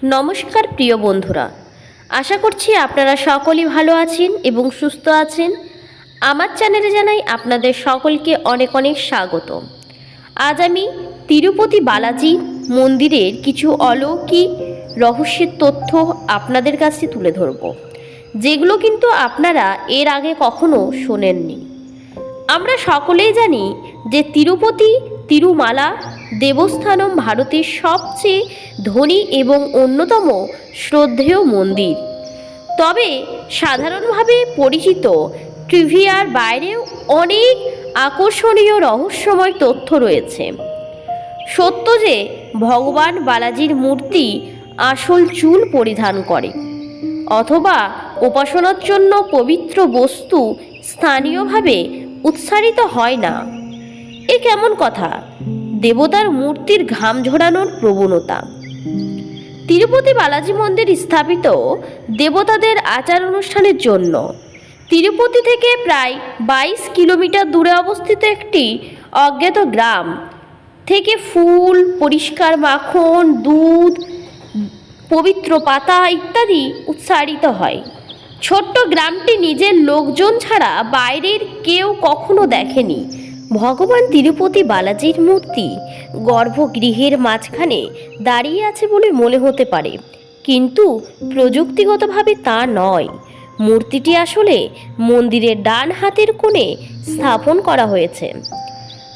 নমস্কার প্রিয় বন্ধুরা, আশা করছি আপনারা সকলেই ভালো আছেন এবং সুস্থ আছেন। আমার চ্যানেলে জানাই আপনাদের সকলকে অনেক অনেক স্বাগত। আজ আমি তিরুপতি বালাজি মন্দিরের কিছু অলৌকিক রহস্যের তথ্য আপনাদের কাছে তুলে ধরব, যেগুলো কিন্তু আপনারা এর আগে কখনো শোনেননি। আমরা সকলেই জানি যে তিরুপতি তিরুমালা দেবস্থানম ভারতের সবচেয়ে ধনী এবং অন্যতম শ্রদ্ধেয় মন্দির। তবে সাধারণভাবে পরিচিত ট্রিভিয়ার বাইরেও অনেক আকর্ষণীয় রহস্যময় তথ্য রয়েছে। সত্য যে ভগবান বালাজির মূর্তি আসল চুল পরিধান করে, অথবা উপাসনার জন্য পবিত্র বস্তু স্থানীয়ভাবে উৎসারিত হয় না। এ কেমন কথা? দেবতার মূর্তির ঘাম ঝরানোর প্রবণতা। তিরুপতি বালাজি মন্দির স্থাপিত দেবতাদের আচার অনুষ্ঠানের জন্য তিরুপতি থেকে প্রায় 22 কিলোমিটার দূরে অবস্থিত একটি অজ্ঞাত গ্রাম থেকে ফুল, পরিষ্কার মাখন, দুধ, পবিত্র পাতা ইত্যাদি উৎসারিত হয়। ছোট্ট গ্রামটি নিজের লোকজন ছাড়া বাইরের কেউ কখনো দেখেনি। ভগবান তিরুপতি বালাজির মূর্তি গর্ভগৃহের মাঝখানে দাঁড়িয়ে আছে বলে মনে হতে পারে, কিন্তু প্রযুক্তিগতভাবে তা নয়। মূর্তিটি আসলে মন্দিরের ডান হাতের কোণে স্থাপন করা হয়েছে।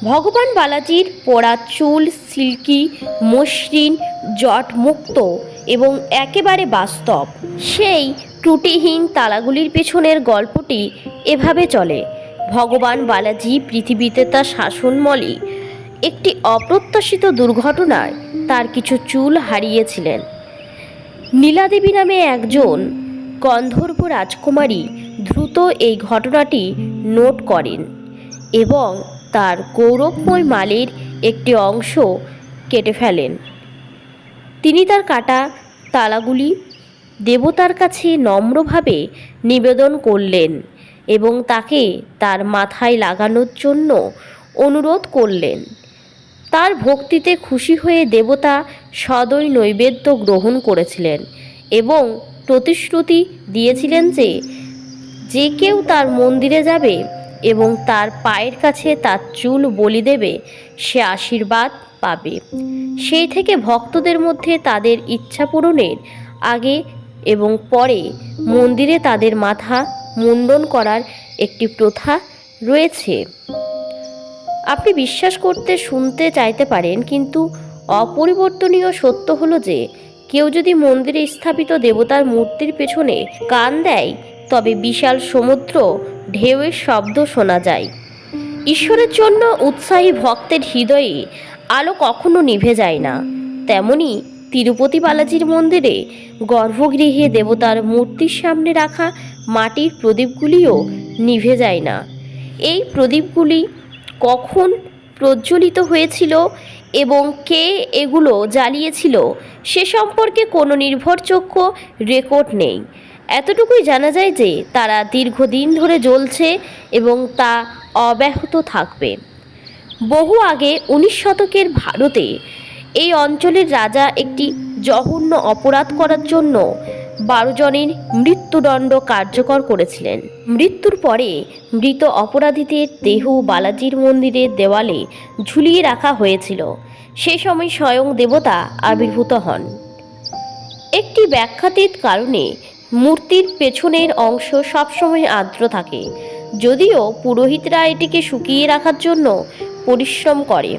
ভগবান বালাজির পরা চুল সিল্কি, মসৃণ, জটমুক্ত এবং একেবারে বাস্তব। সেই ত্রুটিহীন তালাগুলির পেছনের গল্পটি এভাবে চলে। ভগবান বালাজি পৃথিবীতে তার শাসনমলে একটি অপ্রত্যাশিত দুর্ঘটনায় তার কিছু চুল হারিয়েছিলেন। নীলাদেবী নামে একজন গন্ধর্ব রাজকুমারী দ্রুত এই ঘটনাটি নোট করেন এবং তার গৌরবময় মালের একটি অংশ কেটে ফেলেন। তিনি তার কাটা তালাগুলি দেবতার কাছে নম্রভাবে নিবেদন করলেন এবং তাকে তার মাথায় লাগানোর জন্য অনুরোধ করলেন। তার ভক্তিতে খুশি হয়ে দেবতা সদয় নৈবেদ্য গ্রহণ করেছিলেন এবং প্রতিশ্রুতি দিয়েছিলেন যে যে কেউ তার মন্দিরে যাবে এবং তার পায়ের কাছে তার চুল বলি দেবে, সে আশীর্বাদ পাবে। সেই থেকে ভক্তদের মধ্যে তাদের ইচ্ছা পূরণের আগে এবং পরে মন্দিরে তাদের মাথা মুন্ডন করার একটি প্রথা রয়েছে। আপনি বিশ্বাস করতে শুনতে চাইতে পারেন, কিন্তু অপরিবর্তনীয় সত্য হলো যে কেউ যদি মন্দিরে স্থাপিত দেবতার মূর্তির পেছনে কান দেয়, তবে বিশাল সমুদ্র ঢেউয়ের শব্দ শোনা যায়। ঈশ্বরের জন্য উৎসাহী ভক্তের হৃদয়ে আলো কখনো নিভে যায় না। তেমনি তিরুপতি বালাজির মন্দিরে গর্ভগৃহে দেবতার মূর্তির সামনে রাখা মাটির প্রদীপগুলিও নিভে যায় না। এই প্রদীপগুলি কখন প্রজ্বলিত হয়েছিল এবং কে এগুলো জ্বালিয়েছিল সে সম্পর্কে কোনো নির্ভরযোগ্য রেকর্ড নেই। এতটুকুই জানা যায় যে তারা দীর্ঘদিন ধরে জ্বলছে এবং তা অব্যাহত থাকবে। বহু আগে 19 শতকের ভারতে এই অঞ্চলের রাজা একটি জঘন্য অপরাধ করার জন্য 12 জনের মৃত্যুদণ্ড কার্যকর করেছিলেন। মৃত্যুর পরে মৃত অপরাধীদের দেহ বালাজির মন্দিরের দেওয়ালে ঝুলিয়ে রাখা হয়েছিল। সেই সময় স্বয়ং দেবতা আবির্ভূত হন। একটি ব্যাখ্যাতীত কারণে মূর্তির পেছনের অংশ সবসময় আর্দ্র থাকে, যদিও পুরোহিতরা এটিকে শুকিয়ে রাখার জন্য পরিশ্রম করে।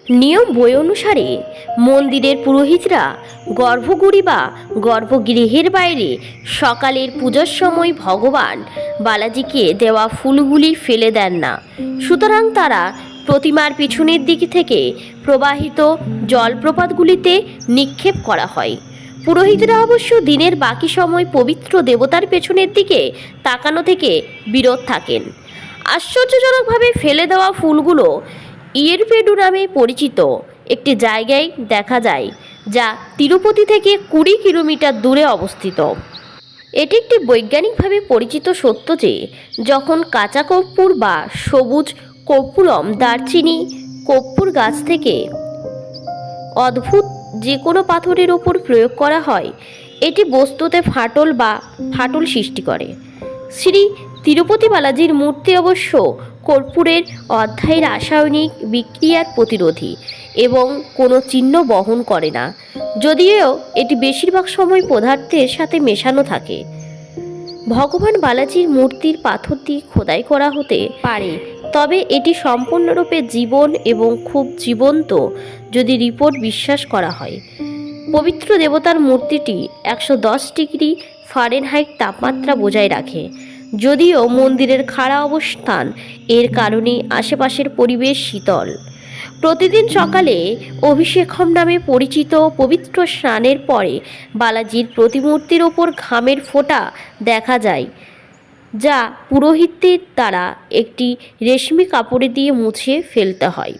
নিয়ম বই অনুসারে মন্দিরের পুরোহিতরা গর্ভগুড়ি বা গর্ভগৃহের বাইরে সকালের পূজার সময় ভগবান বালাজিকে দেওয়া ফুলগুলি ফেলে দেন না। সুতরাং তারা প্রতিমার পিছনের দিক থেকে প্রবাহিত জলপ্রপাতগুলিতে নিক্ষেপ করা হয়। পুরোহিতরা অবশ্য দিনের বাকি সময় পবিত্র দেবতার পেছনের দিকে তাকানো থেকে বিরত থাকেন। আশ্চর্যজনকভাবে ফেলে দেওয়া ফুলগুলো ইয়েরপেডু নামে পরিচিত একটি জায়গায় দেখা যায়, যা তিরুপতি থেকে 20 কিলোমিটার দূরে অবস্থিত। এটি একটি বৈজ্ঞানিকভাবে পরিচিত সত্য যে যখন কাঁচা কর্পূর বা সবুজ কর্পূরম দারচিনি কর্পূর গাছ থেকে অদ্ভুত যে কোনো পাথরের ওপর প্রয়োগ করা হয় এটি বস্তুতে ফাটল সৃষ্টি করে। শ্রী তিরুপতি বালাজির মূর্তি অবশ্য কর্পূরের অধ্যায় রাসায়নিক বিক্রিয়ার প্রতিরোধী এবং কোনো চিহ্ন বহন করে না, যদিও এটি বেশিরভাগ সময় পদার্থের সাথে মেশানো থাকে। ভগবান বালাজির মূর্তির পাথর দিয়ে খোদাই করা হতে পারে, তবে এটি সম্পূর্ণরূপে জীবন এবং খুব জীবন্ত যদি রিপোর্ট বিশ্বাস করা হয়। পবিত্র দেবতার মূর্তিটি 110 ডিগ্রি ফারেনহাইট তাপমাত্রা বজায় রাখে, যদিও মন্দিরের খাড়া অবস্থান এর কারণে আশেপাশের পরিবেশ শীতল। প্রতিদিন সকালে অভিষেকম নামে পরিচিত পবিত্র স্নানের পরে বালাজির প্রতিমূর্তির ওপর ঘামের ফোঁটা দেখা যায়, যা পুরোহিতদের দ্বারা একটি রেশমি কাপড়ে দিয়ে মুছে ফেলতে হয়।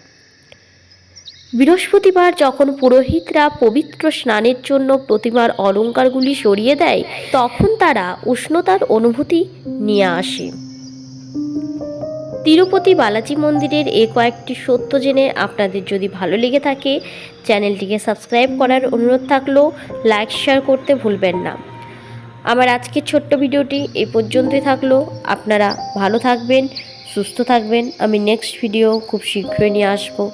বৃহস্পতিবার যখন পুরোহিতরা পবিত্র স্নানের জন্য প্রতিমার অলঙ্কারগুলি সরিয়ে দেয়, তখন তারা উষ্ণতার অনুভূতি নিয়ে আসে। তিরুপতি বালাজি মন্দিরের এই কয়েকটি সত্য জেনে আপনাদের যদি ভালো লেগে থাকে, চ্যানেলটিকে সাবস্ক্রাইব করার অনুরোধ থাকলো, লাইক শেয়ার করতে ভুলবেন না। আমার আজকের ছোট্ট ভিডিওটি এই পর্যন্তই থাকলো। আপনারা ভালো থাকবেন, সুস্থ থাকবেন। আমি নেক্সট ভিডিও খুব শীঘ্রই নিয়ে আসবো।